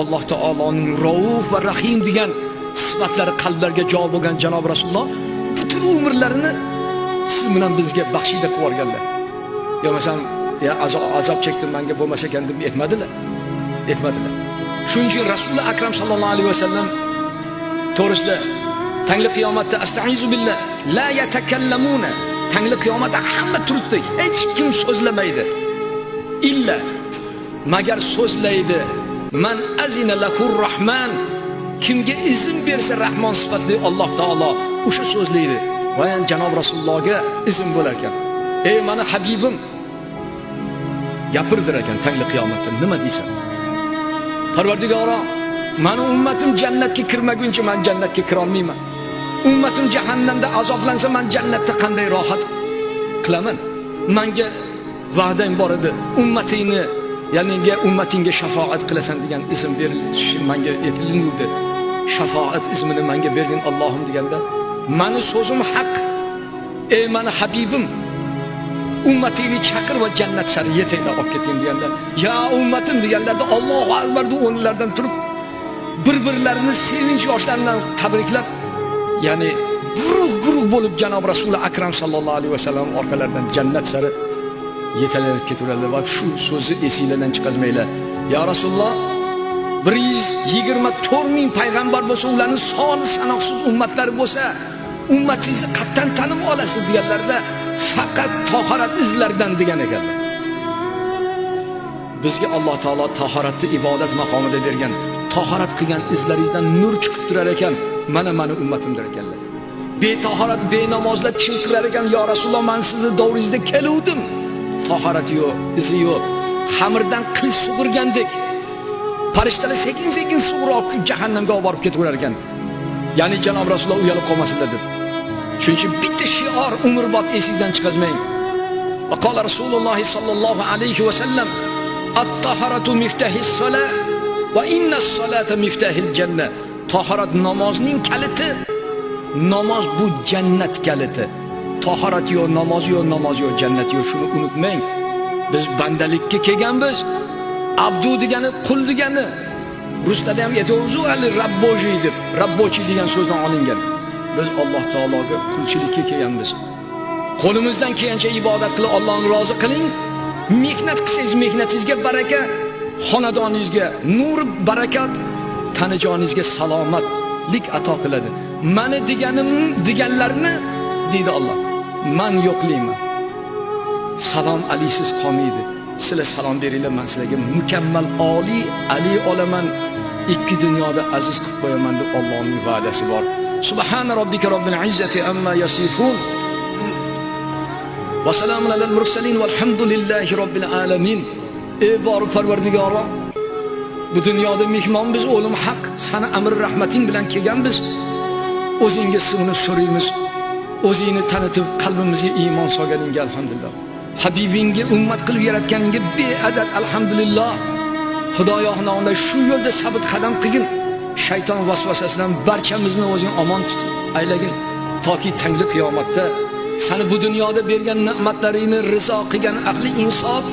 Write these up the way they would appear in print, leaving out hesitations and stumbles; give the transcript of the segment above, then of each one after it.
Alloh taoloning Rauf va Rahim degan sifatlari qalblarga jo bo'lgan janob Rasululloh butun umrlarini siz bilan bizga baxshida qilib yuborganlar. Yo masalan, ya azob chekdim menga bo'lmasa ekan deb aytmadilar. Shuning uchun Rasululloh akram sallallohu alayhi vasallam to'g'risida tangli qiyomatda astaizu billah la yatakallamuna, tangli qiyomatda hamma turibdi, hech kim so'zlamaydi. Illa magar so'zlaydi man azina lahur rahman, kimga izn bersa Rahmon sifatli Alloh taolo o'sha so'zlaydi. Va yana janob Rasulullohga izn bo'lar ekan. Ey meni habibim, gapirdir ekan tangli qiyomatda, nima deysan? Parvardigorim, meni ummatim jannatga kirmaguncha men jannatga kira olmayman. Ummatim jahannamda azoblansa men jannatda qanday rohat qilaman? Menga va'dang bor edi, ummatingni, ya'ni ummatingga shafaat qilasan degan izn berilishi menga aytildi. Shafaat izmini menga bergin Allohim deganda, meni so'zim haq. Ey meni habibim, ummatingni chaqir va jannat sari yetaklar olib ketgin deganda, ya ummatim deganlarda Allohu akbar deb o'rnlaridan turib bir-birlarini sevinch yoshlaridan tabriklab, ya'ni guruh bo'lib janob Rasululloh akram sallallohu alayhi vasallam orqalaridan jannat sari yetalanib ketaveradilar. Va shu so'zni esingizdan chiqazmanglar. Ya Rasululloh, 124 ming payg'ambar bo'lsa, ularning soni sanoqsiz ummatlari bo'lsa, ummatingizni qattan tanib olasiz deganlarda faqat tahorat izlaridan degan ekanlar. Bizga Alloh taolo tahoratni ibodat maqomida bergan. Tahorat qilgan izlaringizdan nur chiqib turar ekan. Mana ummatimdir ekanlar. Betahorat, benamozlar kim qilar ekan? Ya Rasululloh, men sizni davringizda keluvdim. Tahorat yo'q, izi yo'q. Xamirdan qilich sug'urgandek. Farishtalar sekin-sekin sug'urib jahannamga olib borib ketaverar ekan. Ya'ni janob Rasululloh uyalib qolmasinlar deb. Shuning uchun bitta shior umrbod esingizdan chiqazmang. Va qala Rasululloh sallallohu alayhi va sallam: "At-taharatu miftahis solah va innas solata miftahil jannah." Tahorat namozning kaliti. Namoz bu jannat kaliti. Tahorat yo'q, namoz yo'q, jannat yo'q. Shuni unutmang. Biz bandalikka kelganmiz. Abdu degani qul degani. Ruslarda ham aytuvzu ali rabboji deb, rabbochi degan so'zdan olingan. Biz Alloh taologa qulchilikka kelganmiz. Qo'limizdan kelgancha ibodat qilib Allohni rozi qiling. Mehnat qilsangiz mehnatingizga baraka, xonadoningizga nur, barakat, tanajoningizga salomatlik ato qiladi. Meni deganlarni deydi Alloh, men yo'qlayman. Salom alaysiz qolmaydi. Sizlar salom beringlar, men sizlarga mukammal oliy ali olaman, ikki dunyoda aziz qilib qo'yaman deb Allohning va'dasi bor. Subhana robbika robbil izzati amma yasifun. Va salamun alal mursalin valhamdulillahi robbil alamin. Ey bor Parvardigorim, bu dunyoda mehmon biz, o'lim haq, sana amr rahmating bilan kelganmiz. O'zingga sig'inib so'raymiz. O'zingni tanitib qalbimizga iymon solganingga alhamdulillah. Habibingga ummat qilib yaratganingga beadad alhamdulillah. Xudoyo xononda shu yo'lda sabit qadam qilgin. Shayton vasvasasidan barchamizni o'zing omon tut, aylagin toki tangli qiyomatda seni bu dunyoda bergan ne'matlaringni rizo qilgan ahli insof,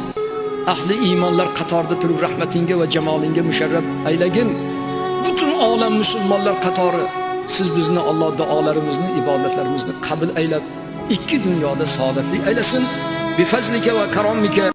ahli iymonlar qatorida turib rahmatingga va jamolingga musharraf aylagin. Butun olam musulmonlar qatori siz bizni Alloh duolarimizni, ibodatlarimizni qabul aylab ikki dunyoda saodatli aylasin. Bi fazlika va karomika